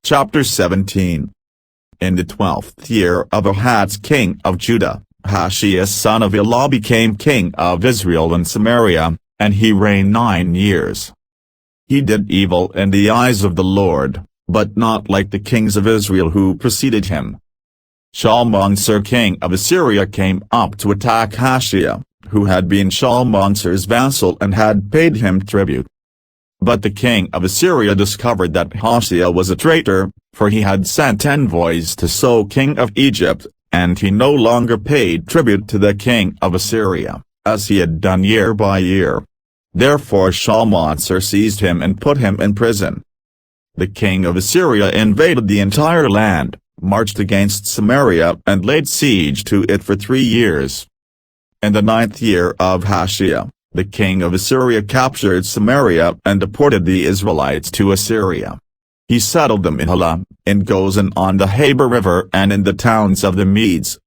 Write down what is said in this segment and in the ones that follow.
Chapter 17. In the 12th year of Ahaz king of Judah, Hoshea son of Elah became king of Israel and Samaria, and he reigned 9 years. He did evil in the eyes of the Lord, but not like the kings of Israel who preceded him. Shalmaneser king of Assyria came up to attack Hoshea, who had been Shalmaneser's vassal and had paid him tribute. But the king of Assyria discovered that Hoshea was a traitor, for he had sent envoys to So king of Egypt, and he no longer paid tribute to the king of Assyria, as he had done year by year. Therefore Shalmaneser seized him and put him in prison. The king of Assyria invaded the entire land, marched against Samaria and laid siege to it for 3 years. In the 9th year of Hoshea, the king of Assyria captured Samaria and deported the Israelites to Assyria. He settled them in Halah, in Gozan on the Habor River and in the towns of the Medes.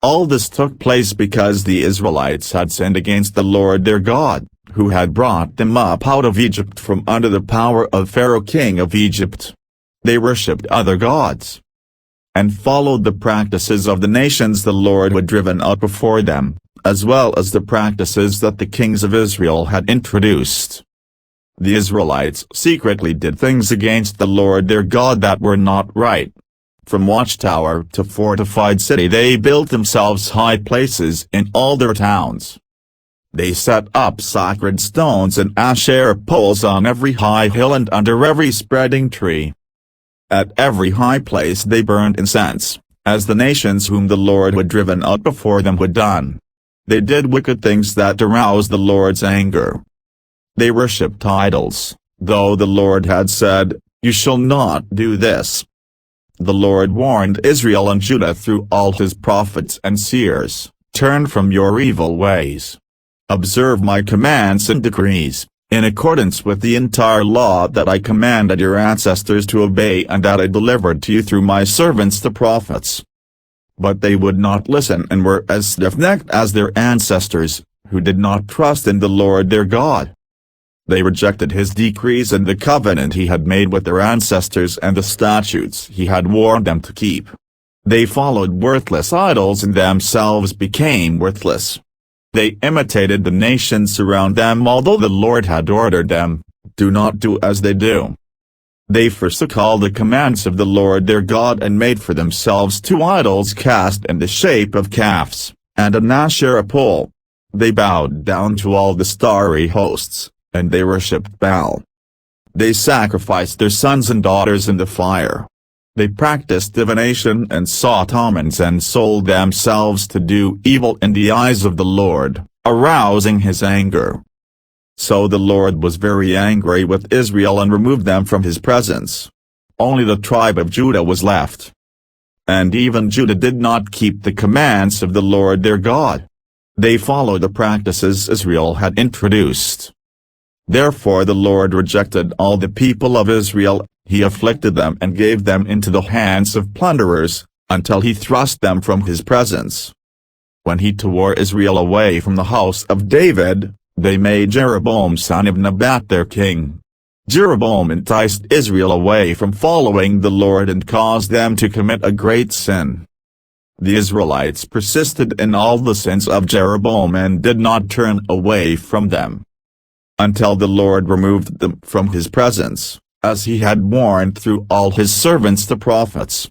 All this took place because the Israelites had sinned against the Lord their God, who had brought them up out of Egypt from under the power of Pharaoh king of Egypt. They worshipped other gods, and followed the practices of the nations the Lord had driven out before them, as well as the practices that the kings of Israel had introduced. The Israelites secretly did things against the Lord their God that were not right. From watchtower to fortified city they built themselves high places in all their towns. They set up sacred stones and Asherah poles on every high hill and under every spreading tree. At every high place they burned incense, as the nations whom the Lord had driven out before them had done. They did wicked things that aroused the Lord's anger. They worshipped idols, though the Lord had said, "You shall not do this." The Lord warned Israel and Judah through all his prophets and seers, "Turn from your evil ways. Observe my commands and decrees, in accordance with the entire law that I commanded your ancestors to obey and that I delivered to you through my servants the prophets." But they would not listen and were as stiff-necked as their ancestors, who did not trust in the Lord their God. They rejected his decrees and the covenant he had made with their ancestors and the statutes he had warned them to keep. They followed worthless idols and themselves became worthless. They imitated the nations around them although the Lord had ordered them, "Do not do as they do." They forsook all the commands of the Lord their God and made for themselves 2 idols cast in the shape of calves, and an Asherah pole. They bowed down to all the starry hosts, and they worshipped Baal. They sacrificed their sons and daughters in the fire. They practiced divination and sought omens and sold themselves to do evil in the eyes of the Lord, arousing his anger. So the Lord was very angry with Israel and removed them from his presence. Only the tribe of Judah was left. And even Judah did not keep the commands of the Lord their God. They followed the practices Israel had introduced. Therefore the Lord rejected all the people of Israel, he afflicted them and gave them into the hands of plunderers, until he thrust them from his presence. When he tore Israel away from the house of David, they made Jeroboam son of Nebat their king. Jeroboam enticed Israel away from following the Lord and caused them to commit a great sin. The Israelites persisted in all the sins of Jeroboam and did not turn away from them, until the Lord removed them from his presence, as he had warned through all his servants the prophets.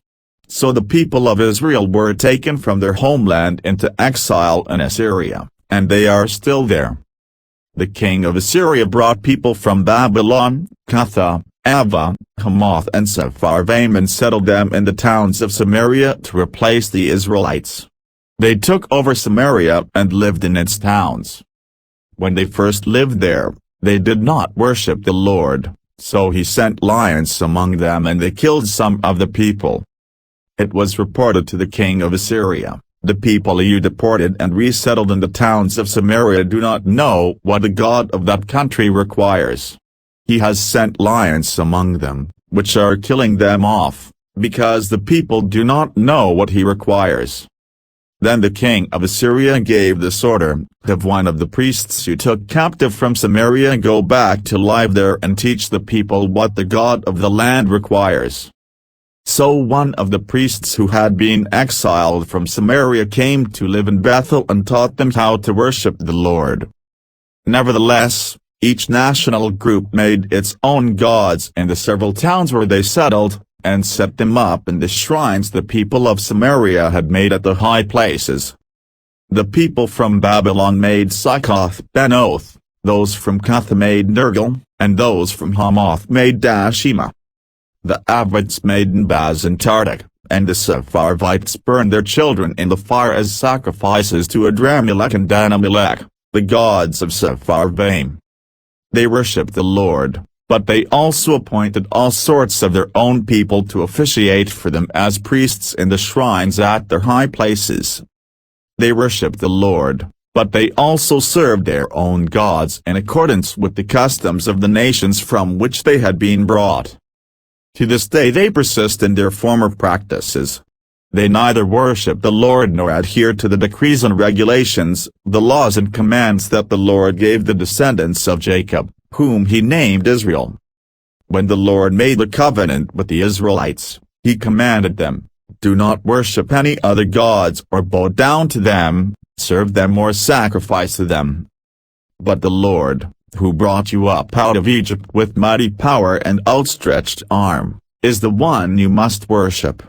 So the people of Israel were taken from their homeland into exile in Assyria, and they are still there. The king of Assyria brought people from Babylon, Cutha, Ava, Hamath and Sepharvaim and settled them in the towns of Samaria to replace the Israelites. They took over Samaria and lived in its towns. When they first lived there, they did not worship the Lord, so he sent lions among them and they killed some of the people. It was reported to the king of Assyria, "The people you deported and resettled in the towns of Samaria do not know what the God of that country requires. He has sent lions among them, which are killing them off, because the people do not know what he requires." Then the king of Assyria gave this order, "Have one of the priests you took captive from Samaria go back to live there and teach the people what the God of the land requires." So one of the priests who had been exiled from Samaria came to live in Bethel and taught them how to worship the Lord. Nevertheless, each national group made its own gods in the several towns where they settled, and set them up in the shrines the people of Samaria had made at the high places. The people from Babylon made Succoth-Benoth, those from Cuth made Nergal, and those from Hamath made Dashima. The Avites made Nbaz and Tartak, and the Sepharvites burned their children in the fire as sacrifices to Adramelech and Anamelech, the gods of Sepharvaim. They worshipped the Lord, but they also appointed all sorts of their own people to officiate for them as priests in the shrines at their high places. They worshipped the Lord, but they also served their own gods in accordance with the customs of the nations from which they had been brought. To this day they persist in their former practices. They neither worship the Lord nor adhere to the decrees and regulations, the laws and commands that the Lord gave the descendants of Jacob, whom he named Israel. When the Lord made the covenant with the Israelites, he commanded them, "Do not worship any other gods or bow down to them, serve them or sacrifice to them. But the Lord, who brought you up out of Egypt with mighty power and outstretched arm, is the one you must worship.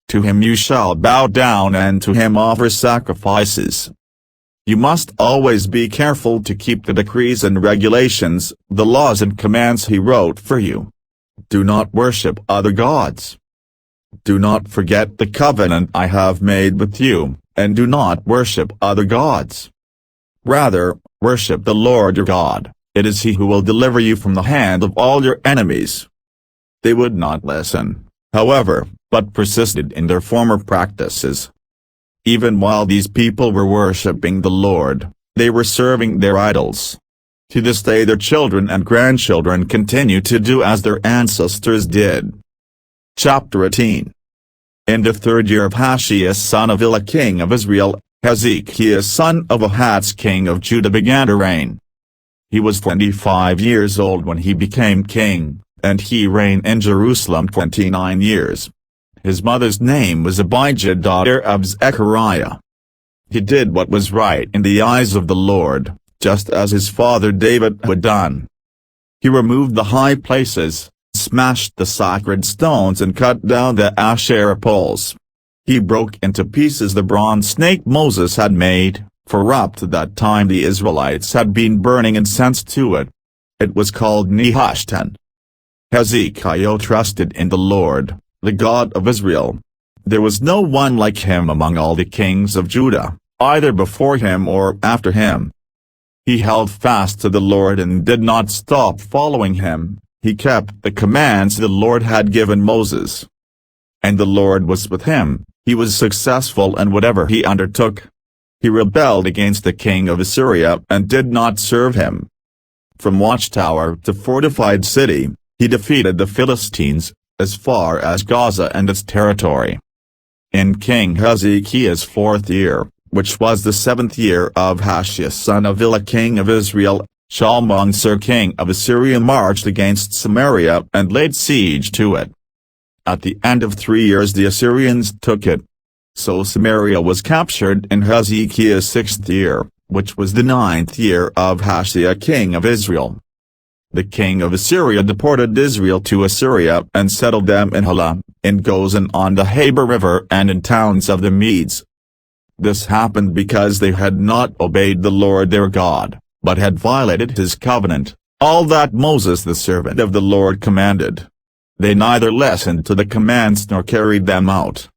To him you shall bow down and to him offer sacrifices." You must always be careful to keep the decrees and regulations, the laws and commands he wrote for you. Do not worship other gods. Do not forget the covenant I have made with you, and do not worship other gods. Rather, worship the Lord your God. It is he who will deliver you from the hand of all your enemies. They would not listen, however, but persisted in their former practices. Even while these people were worshipping the Lord, they were serving their idols. To this day their children and grandchildren continue to do as their ancestors did. Chapter 18. In the 3rd year of Hoshea son of Elah king of Israel, Hezekiah son of Ahaz king of Judah began to reign. He was 25 years old when he became king, and he reigned in Jerusalem 29 years. His mother's name was Abijah daughter of Zechariah. He did what was right in the eyes of the Lord, just as his father David had done. He removed the high places, smashed the sacred stones and cut down the Asherah poles. He broke into pieces the bronze snake Moses had made, for up to that time the Israelites had been burning incense to it. It was called Nehushtan. Hezekiah trusted in the Lord, the God of Israel. There was no one like him among all the kings of Judah, either before him or after him. He held fast to the Lord and did not stop following him. He kept the commands the Lord had given Moses. And the Lord was with him. He was successful in whatever he undertook. He rebelled against the king of Assyria and did not serve him. From watchtower to fortified city, he defeated the Philistines, as far as Gaza and its territory. In King Hezekiah's 4th year, which was the 7th year of Hoshea son of Elah king of Israel, Shalmaneser king of Assyria marched against Samaria and laid siege to it. At the end of 3 years the Assyrians took it. So Samaria was captured in Hezekiah's 6th year, which was the 9th year of Hoshea king of Israel. The king of Assyria deported Israel to Assyria and settled them in Halah, in Gozan on the Habor River and in towns of the Medes. This happened because they had not obeyed the Lord their God, but had violated his covenant, all that Moses the servant of the Lord commanded. They neither listened to the commands nor carried them out.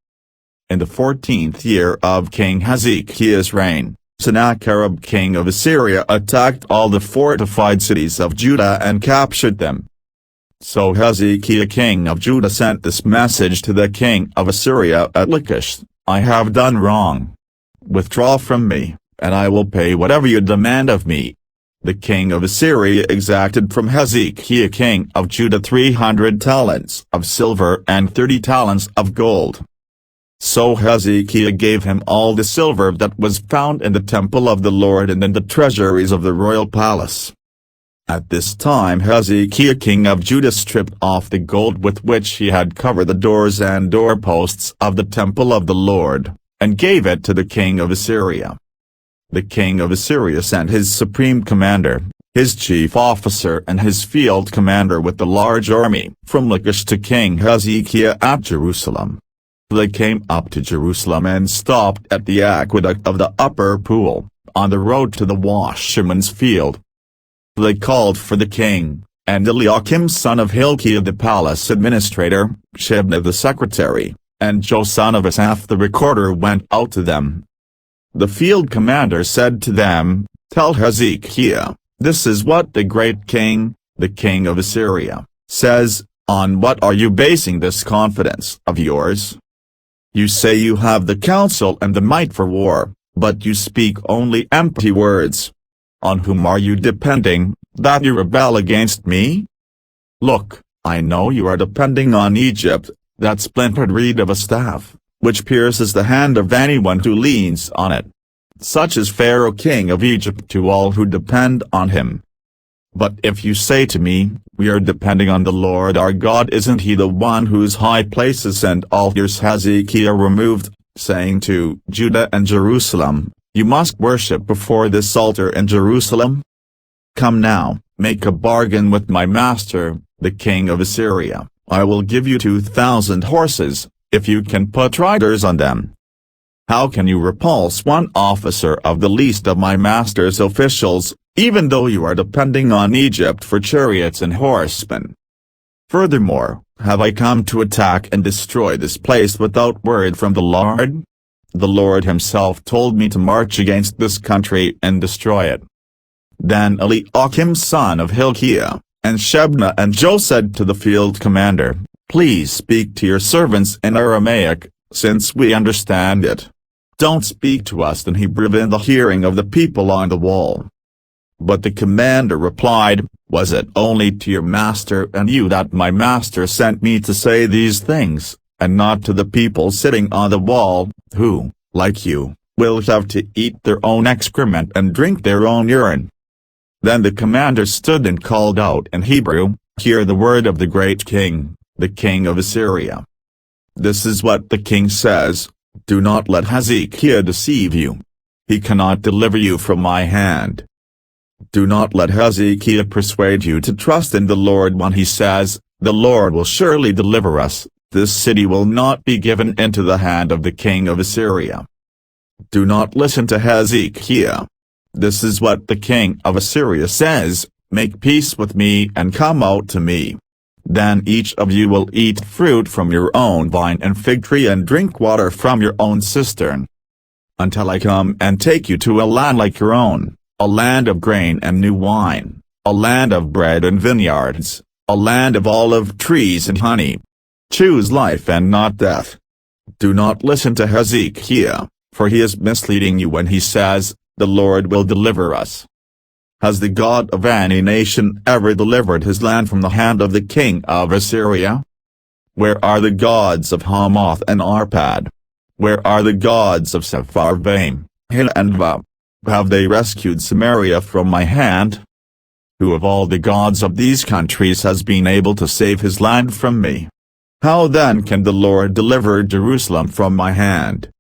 In the 14th year of King Hezekiah's reign, Sennacherib king of Assyria attacked all the fortified cities of Judah and captured them. So Hezekiah king of Judah sent this message to the king of Assyria at Lachish, "I have done wrong. Withdraw from me, and I will pay whatever you demand of me." The king of Assyria exacted from Hezekiah king of Judah 300 talents of silver and 30 talents of gold. So Hezekiah gave him all the silver that was found in the temple of the Lord and in the treasuries of the royal palace. At this time Hezekiah king of Judah stripped off the gold with which he had covered the doors and doorposts of the temple of the Lord, and gave it to the king of Assyria. The king of Assyria sent his supreme commander, his chief officer and his field commander with the large army from Lachish to King Hezekiah at Jerusalem. They came up to Jerusalem and stopped at the aqueduct of the upper pool, on the road to the washerman's field. They called for the king, and Eliakim son of Hilkiah the palace administrator, Shebna the secretary, and Joe son of Asaph the recorder went out to them. The field commander said to them, "Tell Hezekiah, this is what the great king, the king of Assyria, says. On what are you basing this confidence of yours? You say you have the counsel and the might for war, but you speak only empty words. On whom are you depending, that you rebel against me? Look, I know you are depending on Egypt, that splintered reed of a staff, which pierces the hand of anyone who leans on it. Such is Pharaoh king of Egypt to all who depend on him. But if you say to me, we are depending on the Lord our God, isn't he the one whose high places and altars Hezekiah removed, saying to Judah and Jerusalem, you must worship before this altar in Jerusalem? Come now, make a bargain with my master, the king of Assyria. I will give you 2,000 horses, if you can put riders on them. How can you repulse one officer of the least of my master's officials, even though you are depending on Egypt for chariots and horsemen? Furthermore, have I come to attack and destroy this place without word from the Lord? The Lord himself told me to march against this country and destroy it." Then Eliakim son of Hilkiah, and Shebna and Joe said to the field commander, "Please speak to your servants in Aramaic, since we understand it. Don't speak to us in Hebrew in the hearing of the people on the wall." But the commander replied, "Was it only to your master and you that my master sent me to say these things, and not to the people sitting on the wall, who, like you, will have to eat their own excrement and drink their own urine?" Then the commander stood and called out in Hebrew, "Hear the word of the great king, the king of Assyria. This is what the king says, do not let Hezekiah deceive you. He cannot deliver you from my hand. Do not let Hezekiah persuade you to trust in the Lord when he says, the Lord will surely deliver us, this city will not be given into the hand of the king of Assyria. Do not listen to Hezekiah. This is what the king of Assyria says, make peace with me and come out to me. Then each of you will eat fruit from your own vine and fig tree and drink water from your own cistern. Until I come and take you to a land like your own, a land of grain and new wine, a land of bread and vineyards, a land of olive trees and honey. Choose life and not death. Do not listen to Hezekiah, for he is misleading you when he says, the Lord will deliver us. Has the God of any nation ever delivered his land from the hand of the king of Assyria? Where are the gods of Hamath and Arpad? Where are the gods of Sepharvaim, Hil and Vav? Have they rescued Samaria from my hand? Who of all the gods of these countries has been able to save his land from me? How then can the Lord deliver Jerusalem from my hand?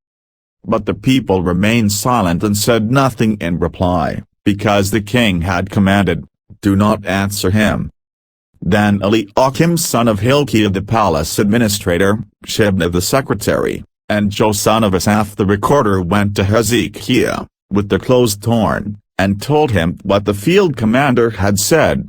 But the people remained silent and said nothing in reply, because the king had commanded, do not answer him. Then Eliakim son of Hilkiah the palace administrator, Shebna the secretary, and Joe son of Asaph the recorder went to Hezekiah, with their clothes torn, and told him what the field commander had said.